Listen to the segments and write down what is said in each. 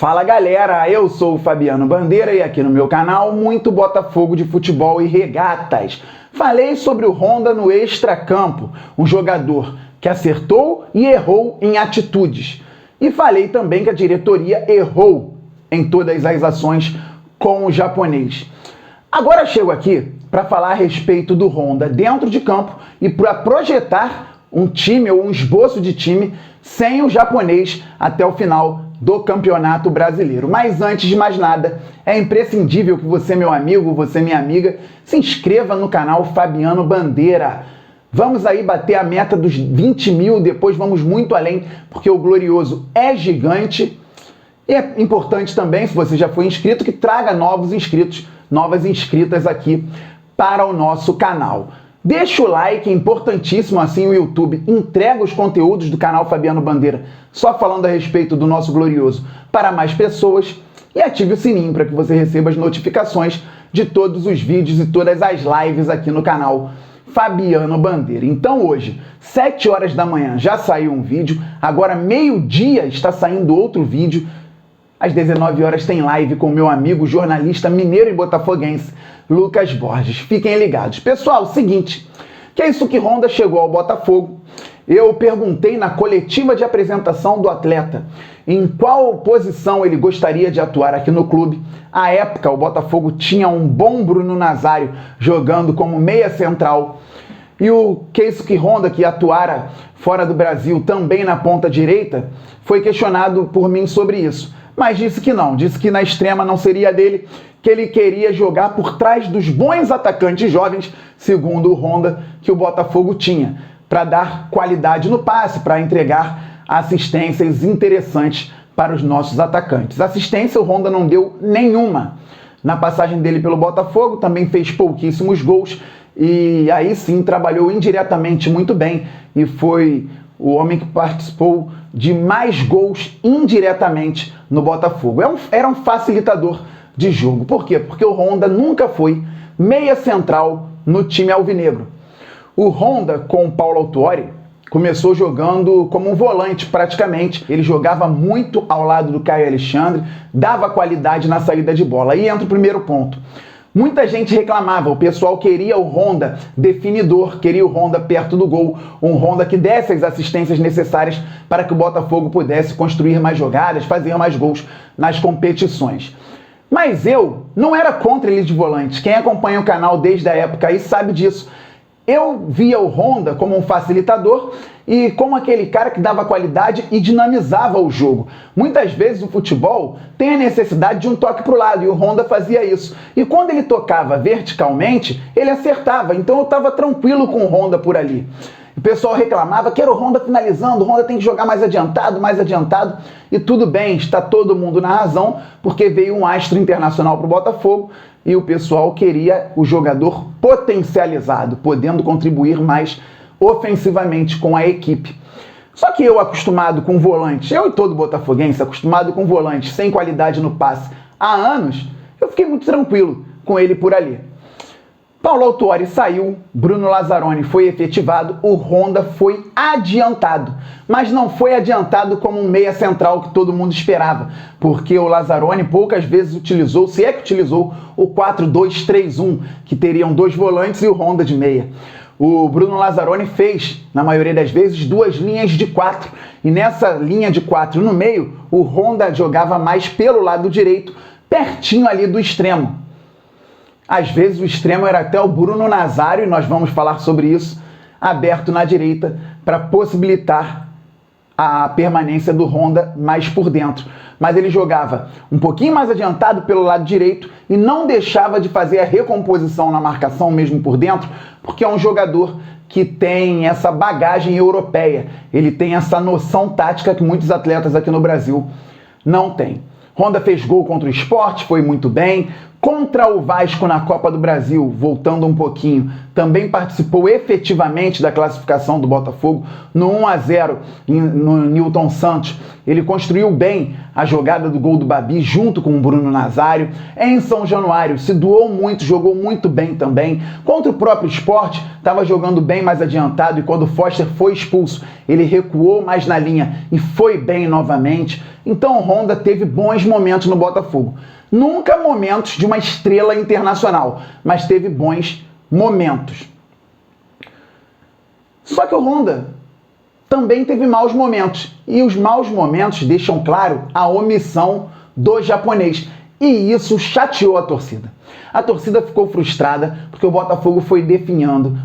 Fala galera, eu sou o Fabiano Bandeira e aqui no meu canal muito Botafogo de futebol e regatas. Falei sobre o Honda no extracampo, um jogador que acertou e errou em atitudes. E falei também que a diretoria errou em todas as ações com o japonês. Agora chego aqui para falar a respeito do Honda dentro de campo e para projetar um time ou um esboço de time sem o japonês até o final do Campeonato Brasileiro. Mas antes de mais nada, é imprescindível que você, meu amigo, você, minha amiga, se inscreva no canal Fabiano Bandeira. Vamos aí bater a meta dos 20 mil, depois vamos muito além, porque o Glorioso é gigante. E é importante também, se você já foi inscrito, que traga novos inscritos, novas inscritas aqui para o nosso canal. Deixa o like, é importantíssimo, assim o YouTube entrega os conteúdos do canal Fabiano Bandeira, só falando a respeito do nosso Glorioso, para mais pessoas. E ative o sininho para que você receba as notificações de todos os vídeos e todas as lives aqui no canal Fabiano Bandeira. Então hoje, 7 horas da manhã, já saiu um vídeo, agora meio-dia está saindo outro vídeo. Às 19 horas tem live com meu amigo jornalista mineiro e botafoguense, Lucas Borges. Fiquem ligados. Pessoal, seguinte, que é isso que Honda chegou ao Botafogo. Eu perguntei na coletiva de apresentação do atleta em qual posição ele gostaria de atuar aqui no clube. À época, o Botafogo tinha um bom Bruno Nazário jogando como meia central. E o Keisuke Honda, que atuara fora do Brasil também na ponta direita, foi questionado por mim sobre isso. Mas disse que não, disse que na extrema não seria dele, que ele queria jogar por trás dos bons atacantes jovens, segundo o Honda, que o Botafogo tinha, para dar qualidade no passe, para entregar assistências interessantes para os nossos atacantes. Assistência o Honda não deu nenhuma. Na passagem dele pelo Botafogo, também fez pouquíssimos gols, e aí sim trabalhou indiretamente muito bem, e foi o homem que participou de mais gols indiretamente no Botafogo. Era um facilitador de jogo. Por quê? Porque o Honda nunca foi meia central no time alvinegro. O Honda, com o Paulo Autuori, começou jogando como um volante praticamente. Ele jogava muito ao lado do Caio Alexandre, dava qualidade na saída de bola. Aí entra o primeiro ponto. Muita gente reclamava, o pessoal queria o Honda definidor, queria o Honda perto do gol, um Honda que desse as assistências necessárias para que o Botafogo pudesse construir mais jogadas, fazer mais gols nas competições. Mas eu não era contra ele de volante, quem acompanha o canal desde a época aí sabe disso. Eu via o Honda como um facilitador e como aquele cara que dava qualidade e dinamizava o jogo. Muitas vezes o futebol tem a necessidade de um toque para o lado e o Honda fazia isso. E quando ele tocava verticalmente, ele acertava. Então eu estava tranquilo com o Honda por ali. O pessoal reclamava que era o Honda finalizando, o Honda tem que jogar mais adiantado. E tudo bem, está todo mundo na razão, porque veio um astro internacional para o Botafogo e o pessoal queria o jogador potencializado, podendo contribuir mais ofensivamente com a equipe. Só que eu, acostumado com volante, eu e todo botafoguense, acostumado com volante sem qualidade no passe há anos, eu fiquei muito tranquilo com ele por ali. Paulo Autuori saiu, Bruno Lazzaroni foi efetivado, o Honda foi adiantado. Mas não foi adiantado como um meia central que todo mundo esperava, porque o Lazzaroni poucas vezes utilizou, se é que utilizou, o 4-2-3-1, que teriam dois volantes e o Honda de meia. O Bruno Lazzaroni fez, na maioria das vezes, duas linhas de 4. E nessa linha de 4 no meio, o Honda jogava mais pelo lado direito, pertinho ali do extremo. Às vezes o extremo era até o Bruno Nazário, e nós vamos falar sobre isso, aberto na direita, para possibilitar a permanência do Honda mais por dentro. Mas ele jogava um pouquinho mais adiantado pelo lado direito e não deixava de fazer a recomposição na marcação mesmo por dentro, porque é um jogador que tem essa bagagem europeia, ele tem essa noção tática que muitos atletas aqui no Brasil não têm. Honda fez gol contra o Sport, foi muito bem, Contra o Vasco na Copa do Brasil, voltando um pouquinho, também participou efetivamente da classificação do Botafogo no 1-0 no Newton Santos. Ele construiu bem a jogada do gol do Babi junto com o Bruno Nazário. Em São Januário, se doou muito, jogou muito bem também. Contra o próprio Sport, estava jogando bem mais adiantado e quando o Foster foi expulso, ele recuou mais na linha e foi bem novamente. Então o Honda teve bons momentos no Botafogo. Nunca momentos de uma estrela internacional, mas teve bons momentos. Só que o Honda também teve maus momentos. E os maus momentos deixam claro a omissão do japonês. E isso chateou a torcida. A torcida ficou frustrada porque o Botafogo foi definhando,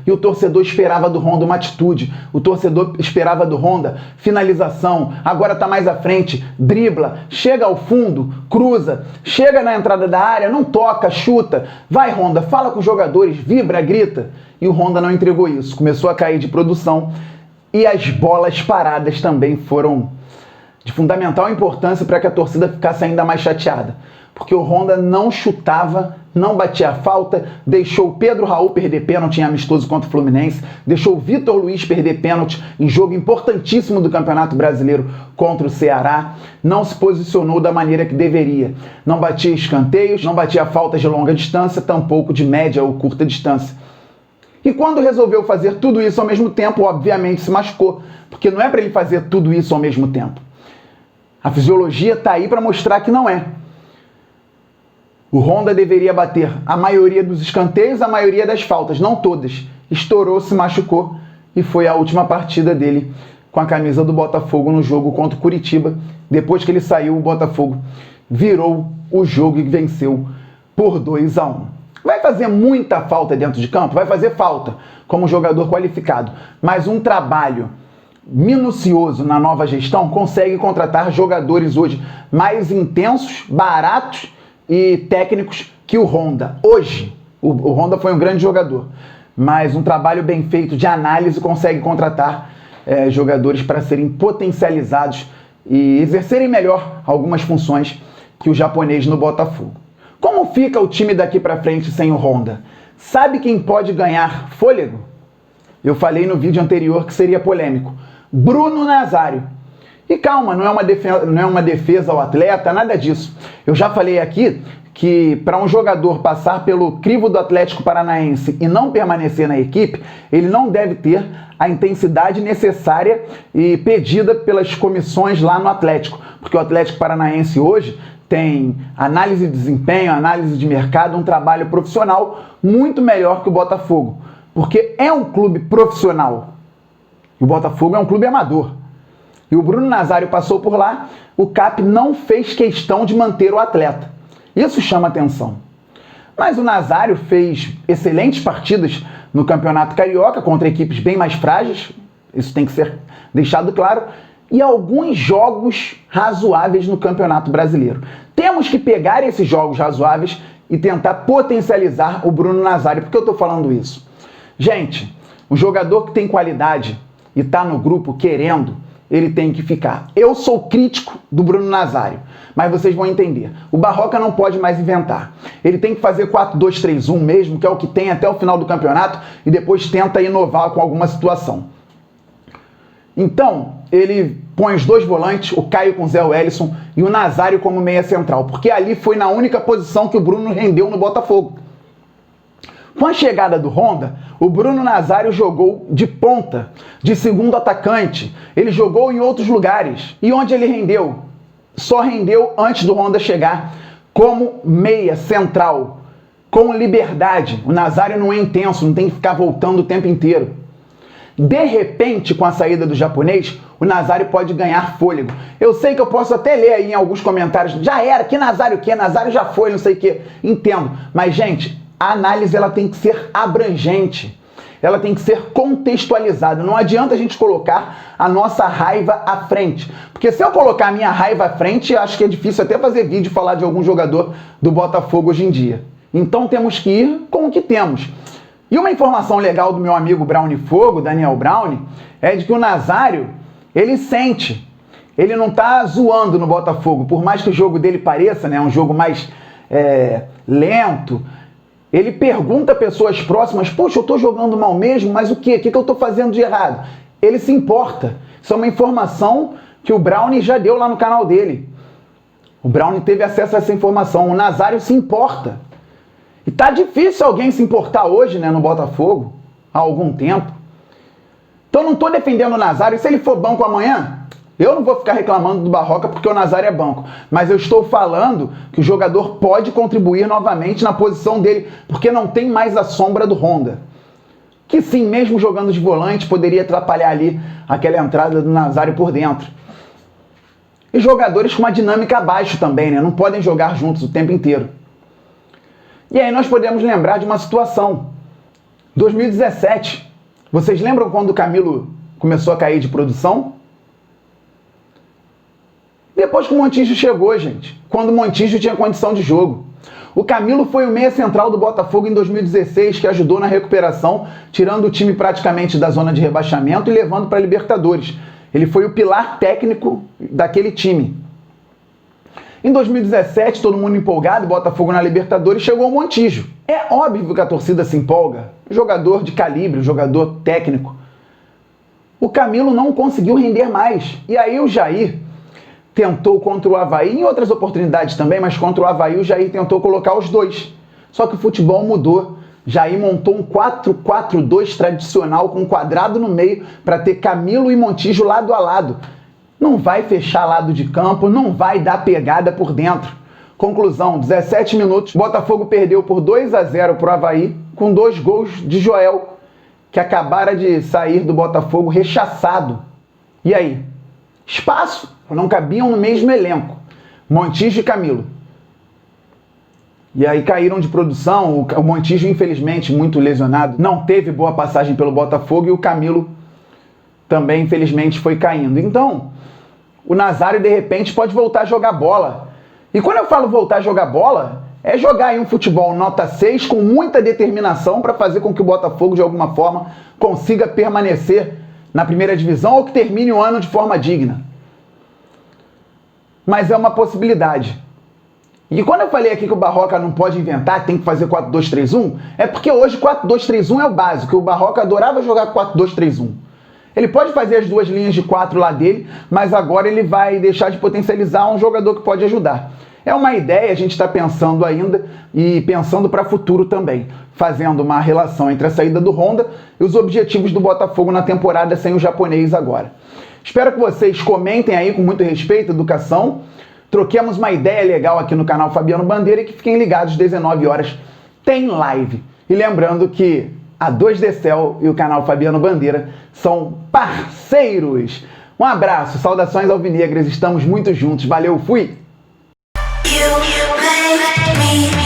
e o torcedor esperava do Honda uma atitude, o torcedor esperava do Honda finalização, agora tá mais à frente, dribla, chega ao fundo, cruza, chega na entrada da área, não toca, chuta, vai Honda, fala com os jogadores, vibra, grita. E o Honda não entregou isso, começou a cair de produção e as bolas paradas também foram de fundamental importância para que a torcida ficasse ainda mais chateada. Porque o Honda não chutava, não batia a falta, deixou o Pedro Raul perder pênalti em amistoso contra o Fluminense, deixou o Vitor Luiz perder pênalti em jogo importantíssimo do Campeonato Brasileiro contra o Ceará, não se posicionou da maneira que deveria. Não batia escanteios, não batia faltas de longa distância, tampouco de média ou curta distância. E quando resolveu fazer tudo isso ao mesmo tempo, obviamente se machucou, porque não é para ele fazer tudo isso ao mesmo tempo. A fisiologia está aí para mostrar que não é. O Honda deveria bater a maioria dos escanteios, a maioria das faltas, não todas. Estourou, se machucou e foi a última partida dele com a camisa do Botafogo no jogo contra o Curitiba. Depois que ele saiu, o Botafogo virou o jogo e venceu por 2-1. Vai fazer muita falta dentro de campo? Vai fazer falta como jogador qualificado, mas um trabalho minucioso na nova gestão consegue contratar jogadores hoje mais intensos, baratos e técnicos que o Honda. Hoje, o Honda foi um grande jogador, mas um trabalho bem feito de análise consegue contratar jogadores para serem potencializados e exercerem melhor algumas funções que o japonês no Botafogo. Como fica o time daqui para frente sem o Honda? Sabe quem pode ganhar fôlego? Eu falei no vídeo anterior que seria polêmico. Bruno Nazário. E calma, não é uma defesa ao atleta, nada disso. Eu já falei aqui que para um jogador passar pelo crivo do Atlético Paranaense e não permanecer na equipe, ele não deve ter a intensidade necessária e pedida pelas comissões lá no Atlético. Porque o Atlético Paranaense hoje tem análise de desempenho, análise de mercado, um trabalho profissional muito melhor que o Botafogo. Porque é um clube profissional. E o Botafogo é um clube amador. E o Bruno Nazário passou por lá, o CAP não fez questão de manter o atleta. Isso chama atenção. Mas o Nazário fez excelentes partidas no Campeonato Carioca contra equipes bem mais frágeis, isso tem que ser deixado claro, e alguns jogos razoáveis no Campeonato Brasileiro. Temos que pegar esses jogos razoáveis e tentar potencializar o Bruno Nazário. Por que eu estou falando isso? Gente, um jogador que tem qualidade e está no grupo querendo, ele tem que ficar. Eu sou crítico do Bruno Nazário, mas vocês vão entender. O Barroca não pode mais inventar. Ele tem que fazer 4-2-3-1 mesmo, que é o que tem até o final do campeonato, e depois tenta inovar com alguma situação. Então, ele põe os dois volantes, o Caio com o Zé Wellison e o Nazário como meia central, porque ali foi na única posição que o Bruno rendeu no Botafogo. Com a chegada do Honda, o Bruno Nazário jogou de ponta, de segundo atacante. Ele jogou em outros lugares. E onde ele rendeu? Só rendeu antes do Honda chegar, como meia central, com liberdade. O Nazário não é intenso, não tem que ficar voltando o tempo inteiro. De repente, com a saída do japonês, o Nazário pode ganhar fôlego. Eu sei que eu posso até ler aí em alguns comentários, já era, que Nazário o quê? Nazário já foi, não sei o quê. Entendo. Mas, gente, a análise ela tem que ser abrangente, ela tem que ser contextualizada. Não adianta a gente colocar a nossa raiva à frente, porque se eu colocar a minha raiva à frente, acho que é difícil até fazer vídeo e falar de algum jogador do Botafogo hoje em dia. Então temos que ir com o que temos. E uma informação legal do meu amigo Brownie Fogo, Daniel Brownie, é de que o Nazário, ele sente, ele não tá zoando no Botafogo, por mais que o jogo dele pareça, né, um jogo mais lento. Ele pergunta a pessoas próximas, poxa, eu tô jogando mal mesmo, mas o quê? O que eu tô fazendo de errado? Ele se importa. Isso é uma informação que o Brownie já deu lá no canal dele. O Brownie teve acesso a essa informação. O Nazário se importa. E tá difícil alguém se importar hoje, né, no Botafogo, há algum tempo. Então não tô defendendo o Nazário. E se ele for banco amanhã, eu não vou ficar reclamando do Barroca porque o Nazário é banco. Mas eu estou falando que o jogador pode contribuir novamente na posição dele, porque não tem mais a sombra do Honda. Que sim, mesmo jogando de volante, poderia atrapalhar ali aquela entrada do Nazário por dentro. E jogadores com uma dinâmica abaixo também, né? Não podem jogar juntos o tempo inteiro. E aí nós podemos lembrar de uma situação. 2017. Vocês lembram quando o Camilo começou a cair de produção? Depois que o Montijo chegou, gente. Quando o Montijo tinha condição de jogo. O Camilo foi o meia central do Botafogo em 2016, que ajudou na recuperação, tirando o time praticamente da zona de rebaixamento e levando para a Libertadores. Ele foi o pilar técnico daquele time. Em 2017, todo mundo empolgado, Botafogo na Libertadores, chegou o Montijo. É óbvio que a torcida se empolga. Jogador de calibre, jogador técnico. O Camilo não conseguiu render mais. E aí o Jair tentou contra o Avaí, em outras oportunidades também, mas contra o Avaí o Jair tentou colocar os dois. Só que o futebol mudou. Jair montou um 4-4-2 tradicional com um quadrado no meio para ter Camilo e Montijo lado a lado. Não vai fechar lado de campo, não vai dar pegada por dentro. Conclusão, 17 minutos, Botafogo perdeu por 2-0 para o Avaí, com 2 gols de Joel, que acabara de sair do Botafogo rechaçado. E aí? Espaço? Não cabiam no mesmo elenco. Montijo e Camilo. E aí caíram de produção. O Montijo, infelizmente, muito lesionado, não teve boa passagem pelo Botafogo e o Camilo também, infelizmente, foi caindo. Então, o Nazário, de repente, pode voltar a jogar bola. E quando eu falo voltar a jogar bola, é jogar aí um futebol nota 6 com muita determinação para fazer com que o Botafogo, de alguma forma, consiga permanecer na primeira divisão ou que termine o ano de forma digna. Mas é uma possibilidade. E quando eu falei aqui que o Barroca não pode inventar, que tem que fazer 4-2-3-1, é porque hoje 4-2-3-1 é o básico. O Barroca adorava jogar 4-2-3-1. Ele pode fazer as 2 linhas de 4 lá dele, mas agora ele vai deixar de potencializar um jogador que pode ajudar. É uma ideia, a gente está pensando ainda e pensando para o futuro também, fazendo uma relação entre a saída do Honda e os objetivos do Botafogo na temporada sem o japonês agora. Espero que vocês comentem aí com muito respeito, educação. Troquemos uma ideia legal aqui no canal Fabiano Bandeira e que fiquem ligados, 19 horas tem live. E lembrando que a 2Dcel e o canal Fabiano Bandeira são parceiros. Um abraço, saudações alvinegras, estamos muito juntos. Valeu, fui! You make me